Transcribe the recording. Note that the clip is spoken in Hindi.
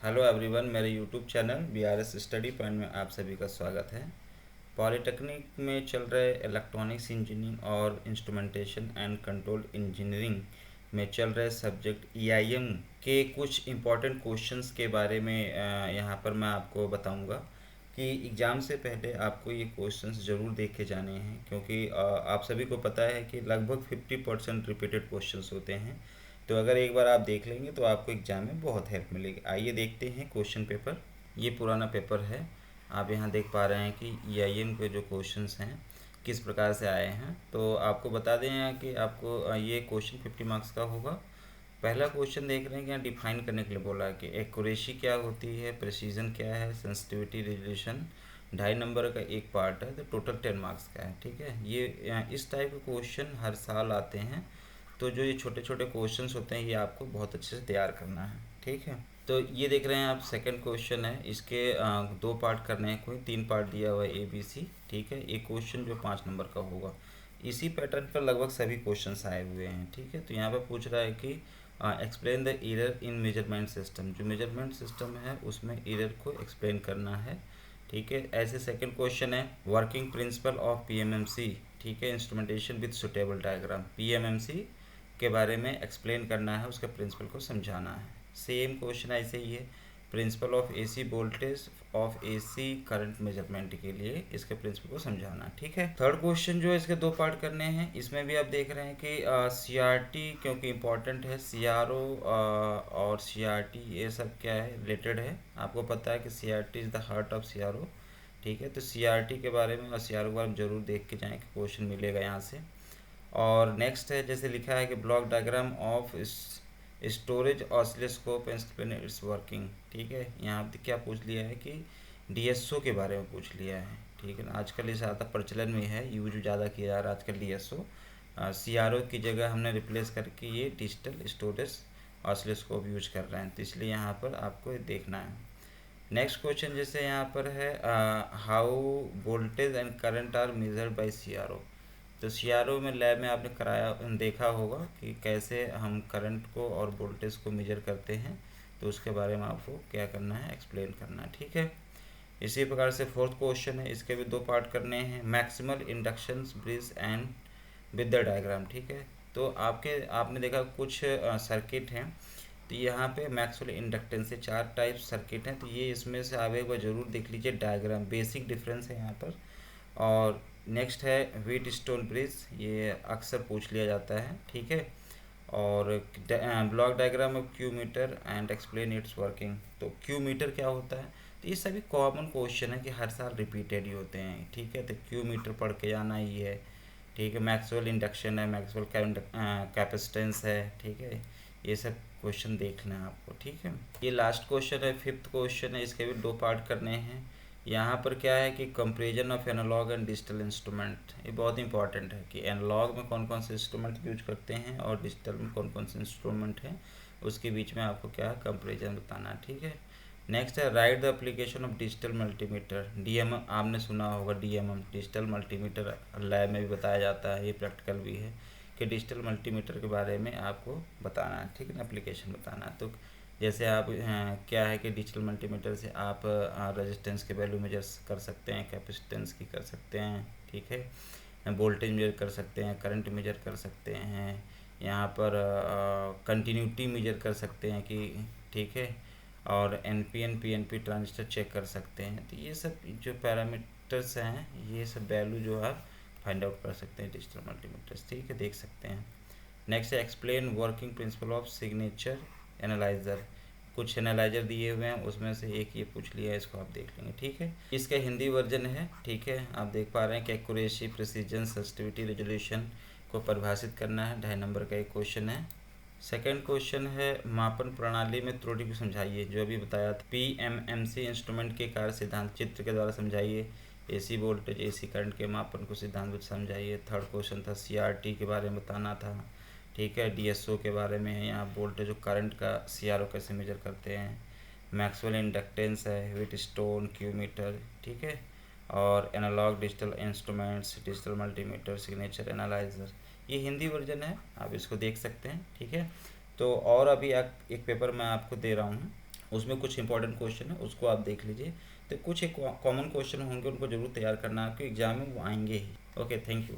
हेलो एवरीवन, मेरे YouTube channel BRS study point में आप सभी का स्वागत है। पॉलिटेक्निक में चल रहे इलेक्ट्रॉनिक्स इंजीनियरिंग और इंस्ट्रूमेंटेशन एंड कंट्रोल इंजीनियरिंग में चल रहे सब्जेक्ट EIM के कुछ इम्पॉर्टेंट क्वेश्चंस के बारे में यहाँ पर मैं आपको बताऊंगा कि एग्ज़ाम से पहले आपको ये क्वेश्चंस ज़रूर देखे जाने हैं, क्योंकि आप सभी को पता है कि लगभग 50% रिपीटेड क्वेश्चंस होते हैं। तो अगर एक बार आप देख लेंगे तो आपको एग्ज़ाम में बहुत हेल्प मिलेगी। आइए देखते हैं क्वेश्चन पेपर। ये पुराना पेपर है। आप यहाँ देख पा रहे हैं कि EIM के जो क्वेश्चंस हैं किस प्रकार से आए हैं। तो आपको बता दें यहाँ कि आपको ये क्वेश्चन 50 मार्क्स का होगा। पहला क्वेश्चन देख रहे हैं कि यहाँ डिफाइन करने के लिए बोला है कि एक्यूरेसी क्या होती है, प्रिसीजन क्या है, सेंसिटिविटी, रेजोल्यूशन। 2.5 नंबर का एक पार्ट है, तो टोटल 10 मार्क्स का है। ठीक है, ये इस टाइप के क्वेश्चन हर साल आते हैं। तो जो ये छोटे छोटे क्वेश्चंस होते हैं ये आपको बहुत अच्छे से तैयार करना है। ठीक है, तो ये देख रहे हैं आप, सेकंड क्वेश्चन है। इसके दो पार्ट करने हैं, कोई 3 पार्ट दिया हुआ है ABC। ठीक है, एक क्वेश्चन जो 5 नंबर का होगा। इसी पैटर्न पर लगभग सभी क्वेश्चंस आए हुए हैं। ठीक है, तो यहाँ पर पूछ रहा है कि explain the error in measurement system. जो मेजरमेंट सिस्टम है उसमें एरर को एक्सप्लेन करना है। ठीक है, ऐसे सेकंड क्वेश्चन है वर्किंग प्रिंसिपल ऑफ PMMC। ठीक है, instrumentation with suitable diagram. PMMC के बारे में एक्सप्लेन करना है, उसके प्रिंसिपल को समझाना है। सेम क्वेश्चन ऐसे ही है, principle of AC voltage of AC current measurement के लिए इसके प्रिंसिपल को समझाना है। ठीक है, थर्ड क्वेश्चन जो है इसके दो पार्ट करने हैं। इसमें भी आप देख रहे हैं कि CRT क्योंकि इम्पोर्टेंट है, CRO और CRT ये सब क्या है, रिलेटेड है। आपको पता है कि CRT is the heart of CRO। ठीक है, तो CRT के बारे में और CRO के बारे में जरूर देख के जाएँ कि क्वेश्चन मिलेगा यहाँ से। और नेक्स्ट है, जैसे लिखा है कि block diagram of storage oscilloscope explain its working. ठीक है, यहाँ पे क्या पूछ लिया है कि DSO के बारे में पूछ लिया है। ठीक है ना, आजकल ये ज़्यादा प्रचलन में है, यूज ज़्यादा किया जा रहा है आजकल DSO। CRO की जगह हमने रिप्लेस करके ये डिजिटल स्टोरेज ऑसिलोस्कोप यूज कर रहे हैं, तो इसलिए यहाँ पर आपको देखना है। नेक्स्ट क्वेश्चन जैसे यहाँ पर है how voltage and current are measured by CRO। तो CRO में लैब में आपने कराया देखा होगा कि कैसे हम करंट को और वोल्टेज को मेजर करते हैं, तो उसके बारे में आपको क्या करना है, एक्सप्लेन करना है। ठीक है, इसी प्रकार से फोर्थ क्वेश्चन है, इसके भी दो पार्ट करने हैं, maximal inductions bridge and with the diagram. ठीक है, तो आपने देखा कुछ सर्किट हैं, तो यहाँ पे मैक्सवेल इंडक्टेंस से 4 टाइप सर्किट हैं, तो ये इसमें से आप एक बार जरूर देख लीजिए, डायग्राम बेसिक डिफरेंस है यहाँ पर। और नेक्स्ट है व्हीट स्टोन ब्रिज, ये अक्सर पूछ लिया जाता है। ठीक है, और block diagram of Q meter and explain its working. तो क्यू मीटर क्या होता है, तो ये सभी कॉमन क्वेश्चन है कि हर साल रिपीटेड ही होते हैं। ठीक है, तो क्यू मीटर पढ़ के जाना ही है। ठीक है, मैक्सवेल इंडक्शन है, मैक्सवेल कैपेसिटेंस है। ठीक है, ये सब क्वेश्चन देखना है आपको। ठीक है, ये लास्ट क्वेश्चन है, फिफ्थ क्वेश्चन है, इसके भी दो पार्ट करने हैं। यहाँ पर क्या है कि comparison of analog and digital instrument, ये बहुत इंपॉर्टेंट है कि एनालॉग में कौन कौन से इंस्ट्रूमेंट यूज करते हैं और डिजिटल में कौन कौन से इंस्ट्रूमेंट हैं, उसके बीच में आपको क्या है, कंपेरिजन बताना है। ठीक है, नेक्स्ट है right the application of digital multimeter. DMM आपने सुना होगा, DMM डिजिटल मल्टीमीटर लैब में भी बताया जाता है, ये प्रैक्टिकल भी है कि डिजिटल मल्टीमीटर के बारे में आपको बताना है। ठीक है ना, एप्लीकेशन बताना है। तो जैसे आप क्या है कि डिजिटल मल्टीमीटर से आप रेजिस्टेंस के वैल्यू मेजर कर सकते हैं, कैपेसिटेंस की कर सकते हैं। ठीक है, वोल्टेज मेजर कर सकते हैं, करंट मेजर कर सकते हैं, यहाँ पर कंटिन्यूटी मेजर कर सकते हैं कि ठीक है, और NPN PNP ट्रांजिस्टर चेक कर सकते हैं। तो ये सब जो पैरामीटर्स हैं, ये सब वैल्यू जो आप फाइंड आउट कर सकते हैं डिजिटल मल्टीमीटर्स। ठीक है, देख सकते हैं। नेक्स्ट है explain working principle of signature analyser. कुछ एनालाइजर दिए हुए हैं, उसमें से एक ये पूछ लिया है, इसको आप देख लेंगे। ठीक है, इसका हिंदी वर्जन है। ठीक है, आप देख पा रहे हैं कि एक्यूरेसी, प्रिसीजन, सेंसिटिविटी, रेजोल्यूशन को परिभाषित करना है। 2.5 नंबर का एक क्वेश्चन है। सेकंड क्वेश्चन है मापन प्रणाली में त्रुटि को समझाइए। जो अभी बताया था, PMMC इंस्ट्रूमेंट के कार्य सिद्धांत चित्र के द्वारा समझाइए। AC वोल्टेज, AC करंट के मापन को सिद्धांत समझाइए। थर्ड क्वेश्चन था CRT के बारे में बताना था। ठीक है, DSO के बारे में है, यहाँ वोल्टेज और करंट का CRO कैसे मेजर करते हैं। मैक्सवेल इंडक्टेंस है, व्हीट स्टोन, क्यू मीटर। ठीक है, और analog digital instruments, digital multimeter, signature analyser. ये हिंदी वर्जन है, आप इसको देख सकते हैं। ठीक है, तो और अभी एक पेपर मैं आपको दे रहा हूँ, उसमें कुछ इंपॉर्टेंट क्वेश्चन है, उसको आप देख लीजिए। तो कुछ एक कॉमन क्वेश्चन होंगे, उनको जरूर तैयार करना, आपके एग्जाम में वो आएंगे ही। Okay, thank you.